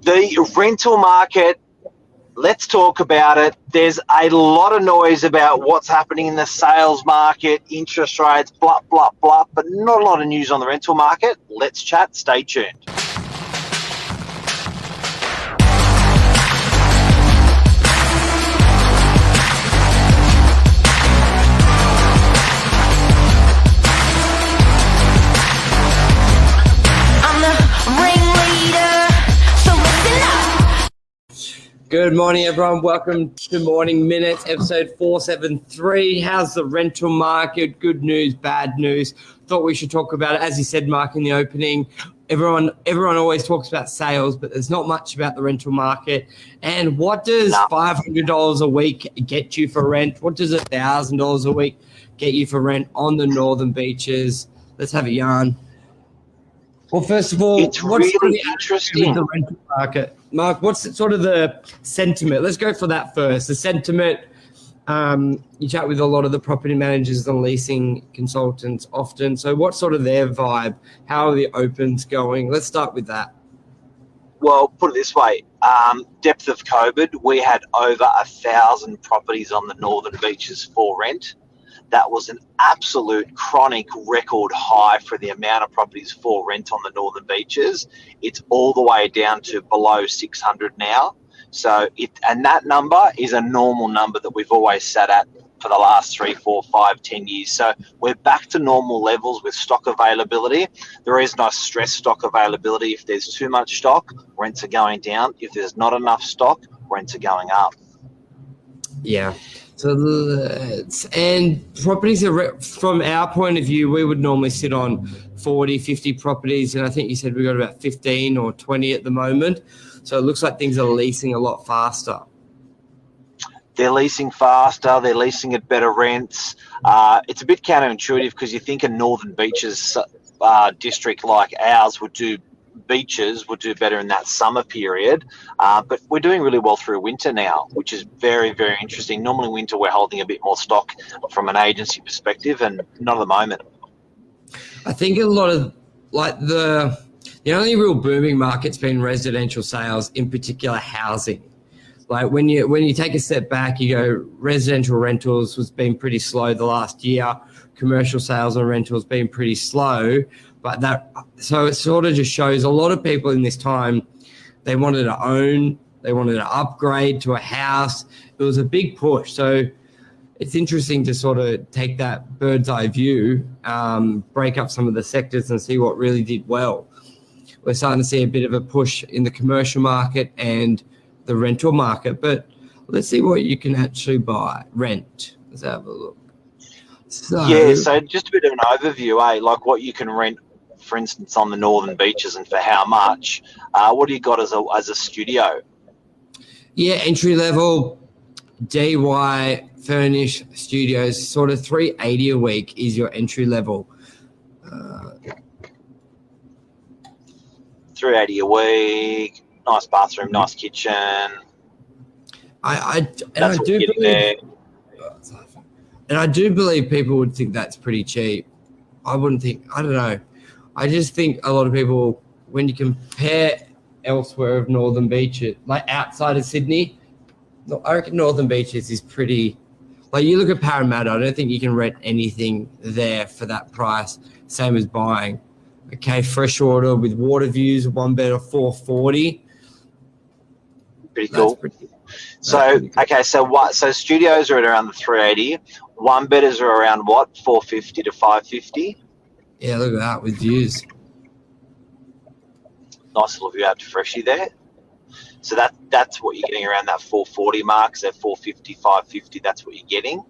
The rental market, let's talk about it. There's a lot of noise about what's happening in the sales market, interest rates, blah, blah, blah, but not a lot of news on the rental market. Let's chat. Stay tuned. Good morning, everyone. Welcome to Morning Minutes, episode 473. How's the rental market? Good news, bad news? Thought we should talk about it. As you said, Mark, in the opening, everyone always talks about sales, but there's not much about the rental market. And what does $500 a week get you for rent? What does $1,000 a week get you for rent on the northern beaches? Let's have a yarn. Well, first of all, it's really interesting. The rental market, Mark, what's sort of the sentiment? Let's go for that first. The sentiment. You chat with a lot of the property managers and leasing consultants often. So, what's sort of their vibe? How are the opens going? Let's start with that. Well, put it this way: depth of COVID, we had over 1,000 properties on the northern beaches for rent. That was an absolute chronic record high for the amount of properties for rent on the northern beaches. It's all the way down to below 600 now. So and that number is a normal number that we've always sat at for the last 3, 4, 5, 10 years. So we're back to normal levels with stock availability. There is no stress stock availability. If there's too much stock, rents are going down. If there's not enough stock, rents are going up. Yeah. So, and properties are, from our point of view, we would normally sit on 40, 50 properties. And I think you said we got about 15 or 20 at the moment. So it looks like things are leasing a lot faster. They're leasing faster. They're leasing at better rents. It's a bit counterintuitive because you think a northern beaches district like ours would do better in that summer period, but we're doing really well through winter now, which is very, very interesting. Normally winter we're holding a bit more stock from an agency perspective, and not at the moment. I think a lot of the only real booming market's been residential sales, in particular housing. Like when you take a step back, you go residential rentals has been pretty slow the last year. Commercial sales and rentals been pretty slow. But so it sort of just shows a lot of people in this time, they wanted to own, they wanted to upgrade to a house. It was a big push. So it's interesting to sort of take that bird's eye view, break up some of the sectors and see what really did well. We're starting to see a bit of a push in the commercial market and the rental market, but let's see what you can actually rent. Let's have a look. So just a bit of an overview, like what you can rent, for instance, on the northern beaches and for how much. What do you got as a studio? Yeah, entry level DIY furnished studios, sort of $380 a week is your entry level. $380 a week, nice bathroom, nice kitchen. I do believe people would think that's pretty cheap. I don't know. I just think a lot of people, when you compare elsewhere of northern beaches, like outside of Sydney, I reckon northern beaches is pretty, like you look at Parramatta, I don't think you can rent anything there for that price, same as buying. Okay, freshwater with water views, one bed of $440. Pretty cool. So studios are at around the $380. One bedders are around what? $450 to $550. Yeah, look at that with views. Nice little view out to Freshie there. So that's what you're getting around that 440 mark. So 450, 550. That's what you're getting.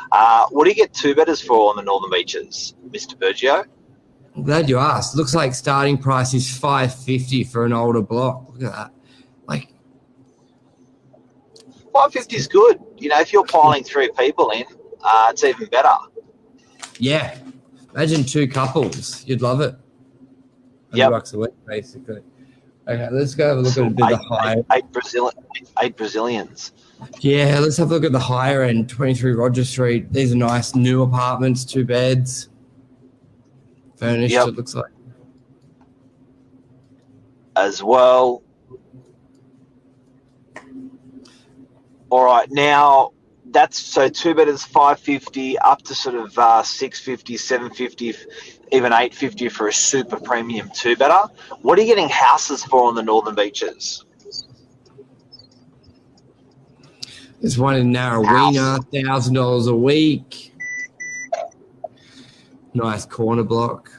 What do you get two bedders for on the northern beaches, Mr. Bergio? I'm glad you asked. Looks like starting price is $550 for an older block. Look at that. Like $550 is good. You know, if you're piling 3 people in, it's even better. Yeah. Imagine 2 couples. You'd love it. $100 a week, basically. Okay, let's go have a look at a bit of the higher. 8 Brazilians. Yeah, let's have a look at the higher end, 23 Roger Street. These are nice new apartments, 2 beds, furnished, it looks like. As well, All right, now that's so two bedders 550 up to sort of 650, 750, even 850 for a super premium two bedder. What are you getting houses for on the Northern Beaches? There's one in Narrowena, $1,000 a week. Nice corner block.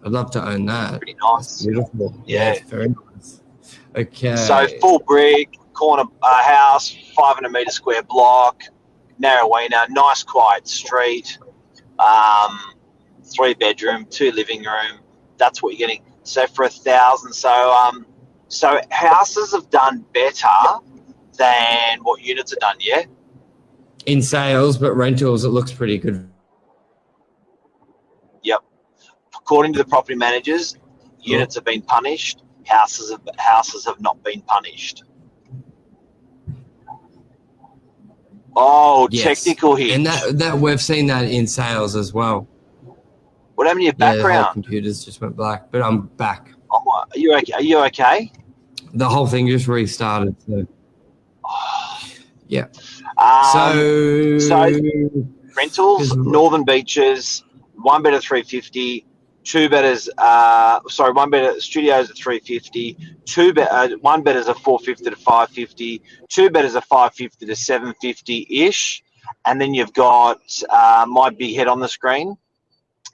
I'd love to own that. Pretty nice. Beautiful. Yeah. It's very nice. Okay. So full brick, corner house, 500 metre square block, Narrowena, nice quiet street, 3 bedroom, 2 living room. That's what you're getting. So for $1,000. So houses have done better than what units have done, yeah? In sales, but rentals, it looks pretty good. Yep. According to the property managers, units have been punished. Houses have not been punished. Oh, Yes. technical hit. And that we've seen that in sales as well. What happened to your Yeah, the whole background? computers just went black, but I'm back. Oh, are you okay? Are you okay? The whole thing just restarted. So. Yeah. So rentals, Northern Beaches, 1 bedder 350, 2 bedders. One bedder studios at 350, 1 bedders are 450 to 550, 2 bedders are 550 to 750 ish, and then you've got my big head on the screen.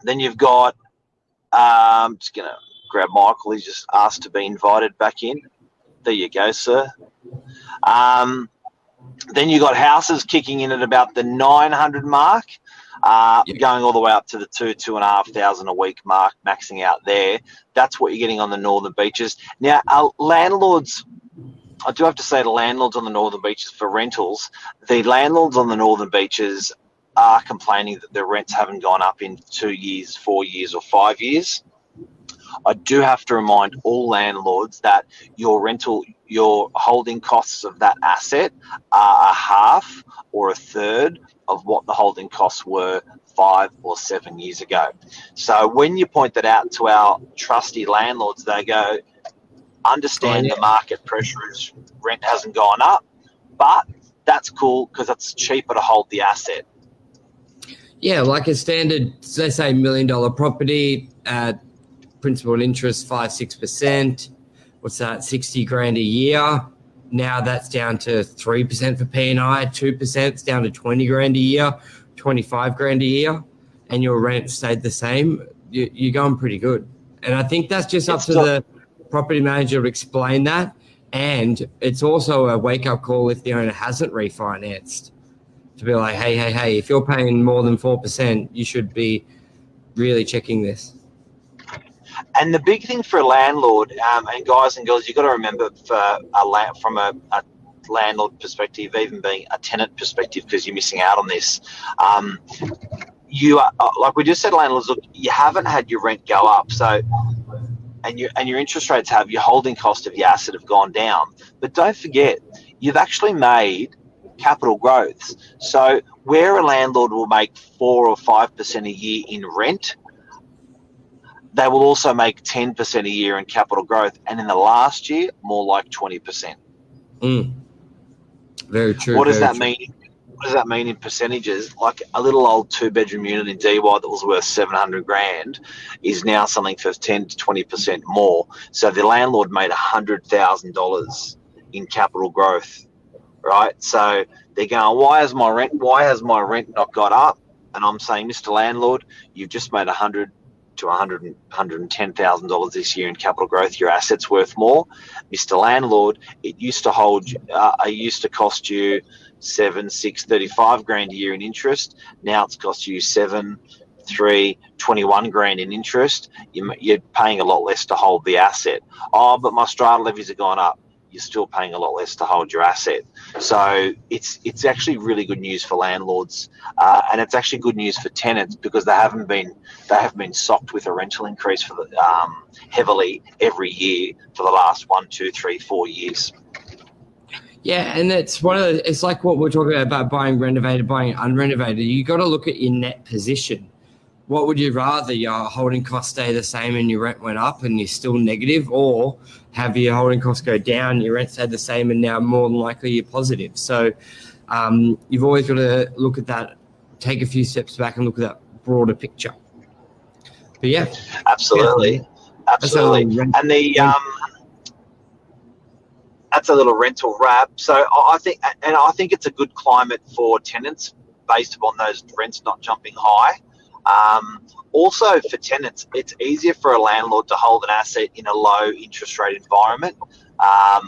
Then you've got. I'm just gonna grab Michael. He's just asked to be invited back in. There you go, sir. Then you got houses kicking in at about the 900 mark, going all the way up to the 2,500 a week mark, maxing out there. That's what you're getting on the Northern Beaches. Now, landlords, I do have to say, the landlords on the Northern Beaches for rentals, the landlords on the Northern Beaches are complaining that their rents haven't gone up in 2 years, 4 years, or 5 years. I do have to remind all landlords that your holding costs of that asset are a half or a third of what the holding costs were 5 or 7 years ago. So when you point that out to our trusty landlords, they go, understand the market pressures, rent hasn't gone up, but that's cool because it's cheaper to hold the asset. Yeah, like a standard, let's say $1 million property at principal and interest 5-6%. What's that? 60 grand a year. Now that's down to 3% for P&I, 2%. It's down to 20 grand a year, 25 grand a year, and your rent stayed the same. You're going pretty good. And I think that's just up to the property manager to explain that. And it's also a wake-up call if the owner hasn't refinanced, to be like, hey, if you're paying more than 4%, you should be really checking this. And the big thing for a landlord, and guys and girls, you've got to remember from a landlord perspective, even being a tenant perspective, because you're missing out on this. You are, like we just said, landlords, look, you haven't had your rent go up, so and your interest rates have, your holding cost of your asset have gone down. But don't forget, you've actually made capital growth. So where a landlord will make 4 or 5% a year in rent, they will also make 10% a year in capital growth, and in the last year, more like 20%. Very true. What does that mean? What does that mean in percentages? Like a little old 2-bedroom unit in DY that was worth 700 grand is now something for 10 to 20% more. So the landlord made $100,000 in capital growth, right? So they're going, why has my rent not got up? And I'm saying, Mr. Landlord, you've just made $100,000 to $110,000 this year in capital growth. Your assets worth more. Mr. Landlord, it used to cost you 35 grand a year in interest. Now it's cost you 21 grand in interest. You're paying a lot less to hold the asset. Oh, but my strata levies have gone up. You're still paying a lot less to hold your asset. So it's actually really good news for landlords, and it's actually good news for tenants because they have been socked with a rental increase for heavily every year for the last 1, 2, 3, 4 years. Yeah, and it's it's like what we're talking about buying renovated, buying unrenovated. You got to look at your net position. what would you rather? Your holding costs stay the same and your rent went up and you're still negative, or have your holding costs go down, your rent stayed the same and now more than likely you're positive? So you've always got to look at that, take a few steps back and look at that broader picture. But yeah. Absolutely. Absolutely. And that's a little rental wrap. So I think it's a good climate for tenants based upon those rents not jumping high. Also for tenants, it's easier for a landlord to hold an asset in a low interest rate environment. Our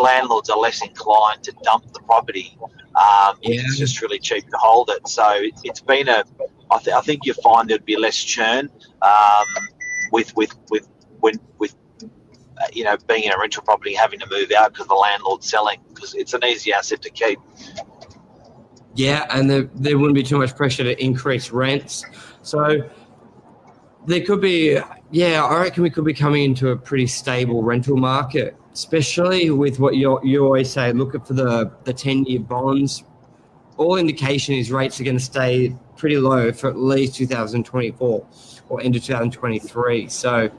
landlords are less inclined to dump the property if it's just really cheap to hold it. So it's been I think you find there'd be less churn with being in a rental property, having to move out because the landlord's selling, because it's an easy asset to keep. Yeah, and there wouldn't be too much pressure to increase rents. So there could be, I reckon we could be coming into a pretty stable rental market, especially with what you always say, look for the 10-year bonds. All indication is rates are going to stay pretty low for at least 2024 or into 2023. So,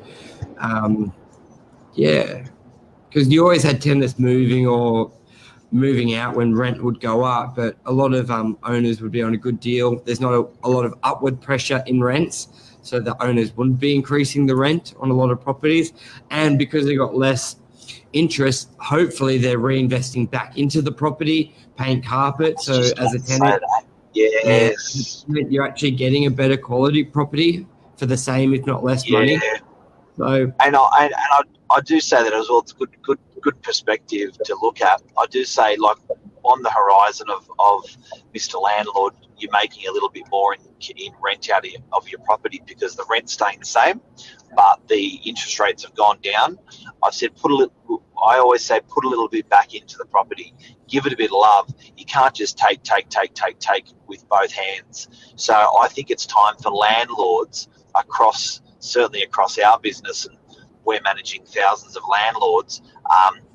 because you always had tenants moving out when rent would go up, but a lot of owners would be on a good deal. There's not a lot of upward pressure in rents, so the owners wouldn't be increasing the rent on a lot of properties. And because they got less interest, hopefully they're reinvesting back into the property, paint carpet. So as a tenant, you're actually getting a better quality property for the same, if not less money. So, and I do say that as well. It's good perspective to look at. I do say, like, on the horizon of Mr. Landlord, you're making a little bit more in rent out of your property because the rent's staying the same, but the interest rates have gone down. I always say put a little bit back into the property, give it a bit of love. You can't just take with both hands. So I think it's time for landlords certainly across our business, and we're managing thousands of landlords.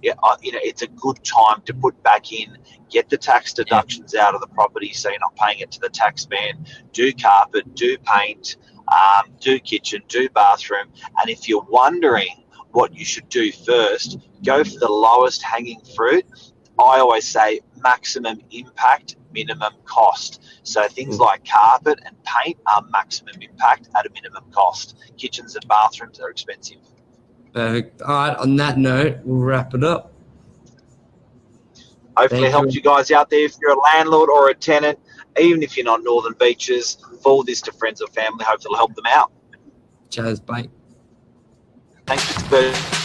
It's a good time to put back in, get the tax deductions out of the property so you're not paying it to the tax man. Do carpet, do paint, do kitchen, do bathroom. And if you're wondering what you should do first, go for the lowest hanging fruit. I always say maximum impact, minimum cost. So things like carpet and paint are maximum impact at a minimum cost. Kitchens and bathrooms are expensive. Perfect. All right, on that note, we'll wrap it up. Hopefully it helps you guys out there. If you're a landlord or a tenant, even if you're not Northern Beaches, forward this to friends or family. Hopefully it'll help them out. Cheers, bye. Thank you.